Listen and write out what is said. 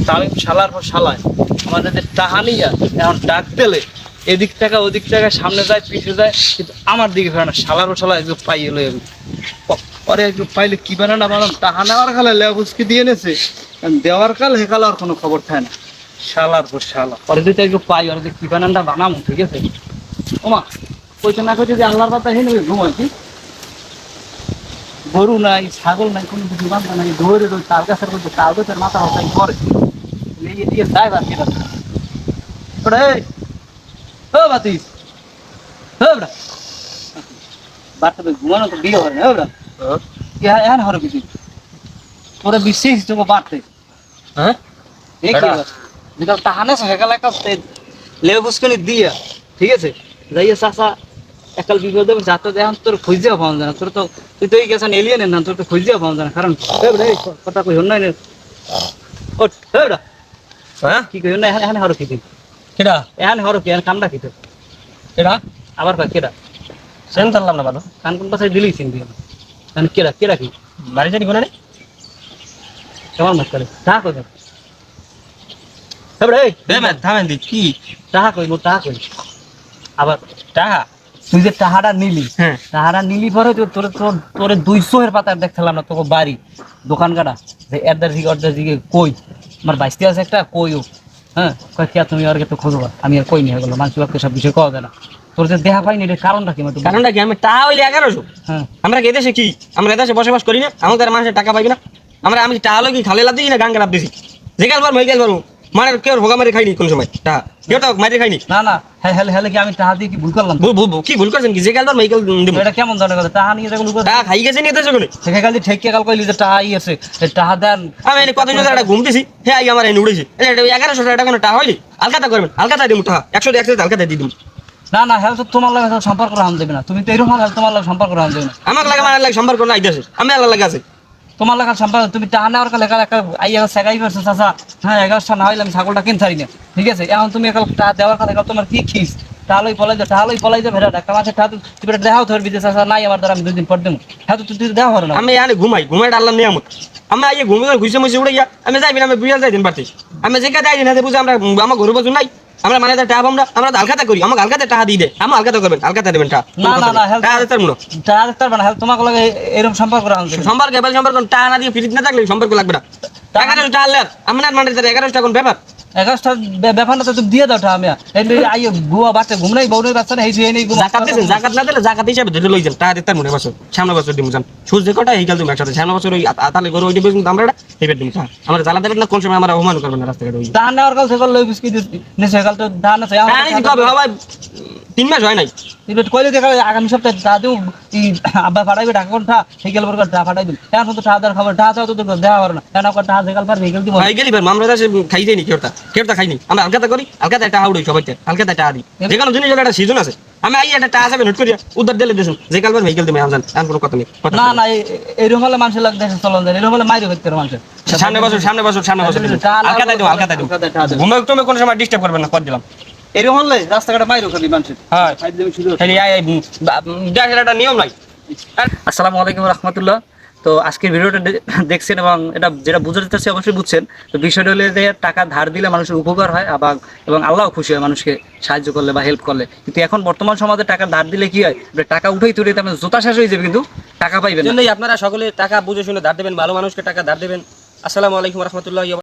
তামিম শালার পর শালায় আমাদের যে টাহানিয়া এখন ডাক দিলে এদিক টাকা ওদিক টাকা সামনে যায় পিছিয়ে যায়, কিন্তু আমার দিকে ফেরে না। শালার পর শালা একটু পাই এলো পরে একটু পাইলে কি বানা না বানাম, টাহা নেওয়ার কালে লেবুসকি দিয়ে এনেছে, দেওয়ার কাল হেকাল আর কোনো খবর থাকে না। শালার পর শালা পরে যদি একটু পাই ওর যে কি বানানটা বানামো, ঠিক আছে? ওমা কইতে না কইতে যে আল্লাহর কথা হেন ঘুমাই কি, গরু নাই ছাগল নাই কোনো কিছু বান্ধা নাই, ধরে তাল গাছের মধ্যে তাল গাছের মাথা হতাই করে নিয়ে দিয়ে ড্রাইভার কেনা ওরে ও বাতিস ওরা বাচ্চাদের ঘুমানো তো বিয়ে হয় না ওরা এখন হরে কিছু তোরা বিশেষ তোকে বাড়তে হ্যাঁ বিকাল তাহানে সকাল একটা লেবু ফুসকানি দিয়া, ঠিক আছে? যাইয়া চাষা একাল বিপদ দেবে যাতে দেখুন তোর খুঁজেও পাওয়া যায় না। তোর তো তুই তো গেছেন এলিয়েনের না, তোর তো খুঁজেও পাওয়া যায় না। কারণ কথা কই নাই ওট হ্যাঁ কি কই না এখানে হরো কি দিন কেডা এখানে হরো কি এখানে কামটা কি তো কেডা আবার কয় কেডা সেন জানলাম না বাবা কান কোন পাশে দিলি সিন দিয়ে কান কেডা কেডা কি বাড়ি জানি কোনা রে কেমন মত করে টাকা কই এবারে এই দেবে থামেন দি কি টাকা কই মো টাকা কই আবার টাকা তুই যে টাকাটা নিলি, হ্যাঁ টাকাটা নিলি পরে তোরে 200 এর পাতা দেখছিলাম না তোকে বাড়ি দোকান কাটা যে এদার দিকে কই আমার বাইসতে আছে একটা কইও হ্যাঁ কই কি তুমি আর তো খোঁজবা আমি আর কই নি হলো মানুষকে সব বিষয় কওয়া যায় না। তোর যে দেখা পাইনি এর কারণটা কি? কারণটা কি? আমি টাকা হইলে 1100। হ্যাঁ আমরা কি এদেশে কি আমরা এদেশে বসবাস করি না? আমাদের মানুষের টাকা পাইবি না? আমি টাকা লই কি খালে লাভ দিই না গাঙ্গা লাভ দিছি? যেকাল বার মেগাল বার মানে কেউ ভোগা মারি খাইনি কোন সময় টাকা কেউ তো মারি খাইনি। না না হেলে কি আমি টাকা দিয়ে কি ভুল করলাম? কি ভুল করছেন কি? যেকাল বার মেগাল দিব এটা কেমন ধরনের কথা? টাকা নিয়ে যেগুলো টাকা খাই গেছে নি এদেশে কোনে সেকাল দিয়ে ঠেকিয়ে কাল কইলি যে টাকাই আছে টাকা দেন। আমি এনে কত জন একটা ঘুম দিছি হে আই আমার এনে উড়েছে 1100 টাকা কোনো টাকা হইলি আলকাতা করবেন আলকাতা দিমু টাকা 100 আলকাতা দি দিমু। না না হেল তো তোমার লাগে সম্পর্ক রাম দেবে না, তুমি তো এরকম হেল তোমার লাগে সম্পর্ক রাম দেবে না। আমার লাগে আমার লাগে সম্পর্ক নাই দেশে আমি আল্লাহ লাগে আছে তোমার লেখা সম্পর্ক তুমি টাকা নেওয়ার কালে একটা আইয়া সেগাই পারছো চাচা হ্যাঁ 11টা না হইলে আমি ছাগলটা কিনতে পারি না, ঠিক আছে? এখন তুমি একাল টাকা দেওয়ার কালে তোমার কি খিস তাহলেই পলাই যাও ভেড়া একটা মাছের টাকা তুমি দেখাও ধরবি যে চাচা নাই আমার দ্বারা আমি 2 দিন পর দেবো, হ্যাঁ তো তুই দেওয়া হবে না। আমি এখানে ঘুমাই আল্লাহ নিয়ামত আমি আইয়ে ঘুমিয়ে ঘুষে মুছে উড়ে গিয়া আমি যাইবি না আমি বুঝা যাই দিন পারছি আমি যেটা যাই দিন হাতে বুঝে আমরা আমার ঘরে বসুন নাই আমরা মানে টাকা আমরা আলকাতা করি আমাকে আলকাতা টাকা দিয়ে দেয় আমার আলকাতা করবেন আলকাতা দেবেন টাকা না না না টাকা দিতে পারবো টাকা দিতে পারবে না তোমাকে লাগে এরকম সম্পর্ক সম্পর্ক টাকা না দিয়ে ফিরিত না থাকলে সম্পর্ক লাগবে না টাকা টাকা আনলে আপনার মানে 1100 টাকা কোন ব্যাপার 11টা ব্যাপার না তো তুমি দিয়ে দাও টাকা আমি আইয়ে গুয়া বাচ্চা ঘুমনাই বউনের বাচ্চা না এই যে নেই জাকাত দিবেন জাকাত না দিলে জাকাত হিসাবে ধরে লই যান টাকা দিতে মনে বছর সামনে বছর দিমু জান সুজ যে কটা এইকাল তুমি একসাথে সামনে বছর ওই আতালে গরু ওই দিবেন আমরা এইবার দিমু আমরা জ্বালা দেবেন না কোন সময় আমরা অপমান করবেন না রাস্তাঘাটে ওই ধান নেওয়ার কাল সেকাল লই বিস্কি নে সেকাল তো ধান আছে আমি কবে হবে 3 মাস হয় নাই তুমি কইলে দেখা আগামী সপ্তাহে দাদু আব্বা ফাটাইবে টাকা কোনটা সেইকাল বর্গ টাকা ফাটাই দিন এখন তো টাকা দেওয়ার খবর টাকা তো দেওয়া পারো না কেন টাকা সেকাল পার ভেহিকল দিব ভাই গেলি আমরা দাসে খাই যাইনি কেউটা খাইনি আমরা আলকাতা করি আলকাতা টাকা উড়াই সবাইতে আলকাতা টাকা দিই যেখানে জিনিস একটা সিজন আছে আমি আই একটা টাকা যাবে নোট করিয়া উদ্ধার দিলে দেন যে কালবার ভেহিকল দিবে আমজান আর কোনো কথা নেই না না এরকম হলে মানুষের লাগে দেশে চলন যায় এরকম হলে মাইরে হইতে মানুষের সামনে বছর আলকাতা দিও ঘুমে তুমি কোন সময় ডিস্টার্ব করবেন না কর দিলাম এরকম হলে রাস্তাঘাটে মাইরে খালি মানুষের হ্যাঁ খালি এটা নিয়ম নাই। আসসালামু আলাইকুম রাহমাতুল্লাহ। তো আজকের ভিডিওটা দেখছেন এবং এটা যেটা বুঝতে চাচ্ছি অবশ্যই বুঝছেন। তো বিষয়টা হলে যে টাকা ধার দিলে মানুষের উপকার হয় এবং আল্লাহও খুশি হয় মানুষকে সাহায্য করলে বা হেল্প করলে, কিন্তু এখন বর্তমান সমাজে টাকা ধার দিলে কি হয় টাকা উঠেই তুলে তার জোতা শেষ হয়ে যাবে কিন্তু টাকা পাইবেন না। আপনারা সকলে টাকা বুঝে শুনে ধার দেবেন, ভালো মানুষকে টাকা ধার দেবেন। আসসালামু আলাইকুম রাহমাতুল্লাহ।